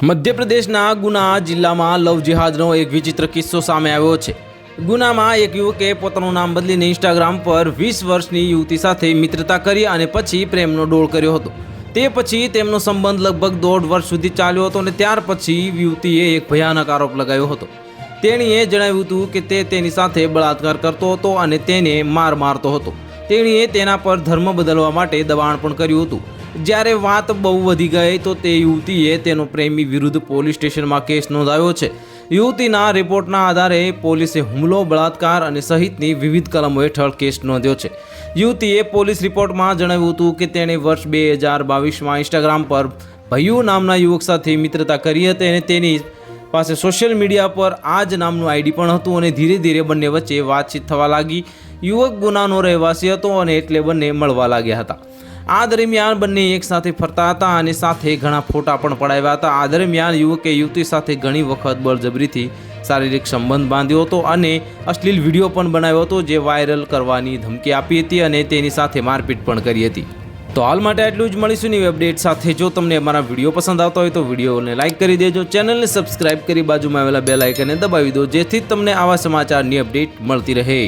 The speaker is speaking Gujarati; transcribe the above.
મધ્યપ્રદેશના ગુના જિલ્લામાં લવ જિહાદનો એક વિચિત્ર કિસ્સો સામે આવ્યો છે। ગુનામાં એક યુવકે પોતાનું નામ બદલીને ઇન્સ્ટાગ્રામ પર 20 વર્ષની યુવતી સાથે મિત્રતા કરી અને પછી પ્રેમનો ડોળ કર્યો હતો। તે પછી તેમનો સંબંધ લગભગ 1.5 વર્ષ સુધી ચાલ્યો હતો અને ત્યાર પછી યુવતીએ એક ભયાનક આરોપ લગાવ્યો હતો। તેણીએ જણાવ્યું હતું કે તે તેની સાથે બળાત્કાર કરતો હતો અને તેને મારતો હતો। તેણીએ તેના પર ધર્મ બદલવા માટે દબાણ પણ કર્યું હતું। જ્યારે વાત બહુ વધી ગઈ તો તે યુવતીએ તેનો પ્રેમી વિરુદ્ધ પોલીસ સ્ટેશનમાં કેસ નોંધાવ્યો છે। યુવતીના રિપોર્ટના આધારે પોલીસે હુમલો, બળાત્કાર અને સહિતની વિવિધ કલમો હેઠળ કેસ નોંધ્યો છે। યુવતીએ પોલીસ રિપોર્ટમાં જણાવ્યું હતું કે તેણે વર્ષ 2022માં ઇન્સ્ટાગ્રામ પર ભય્યુ નામના યુવક સાથે મિત્રતા કરી હતી અને તેની પાસે સોશિયલ મીડિયા પર આ જ નામનું આઈડી પણ હતું અને ધીરે ધીરે બંને વચ્ચે વાતચીત થવા લાગી। યુવક ગુનાનો રહેવાસી હતો અને એટલે બંને મળવા લાગ્યા હતા। આ દરમિયાન બંને એક સાથે ફરતા હતા અને સાથે ઘણા ફોટા પણ પડાવ્યા હતા। આ દરમિયાન યુવકે યુવતી સાથે ઘણી વખત બળજબરીથી શારીરિક સંબંધ બાંધ્યો હતો અને અશ્લીલ વિડીયો પણ બનાવ્યો હતો જે વાયરલ કરવાની ધમકી આપી હતી અને તેની સાથે મારપીટ પણ કરી હતી। તો હાલ માટે આટલું જ, મળીશું નવી અપડેટ સાથે। જો તમને અમારા વિડીયો પસંદ આવતા હોય તો વિડીયોને લાઇક કરી દેજો, ચેનલને સબસ્ક્રાઇબ કરી બાજુમાં આવેલા બેલ આઇકનને દબાવી દો જેથી તમને આવા સમાચારની અપડેટ મળતી રહે।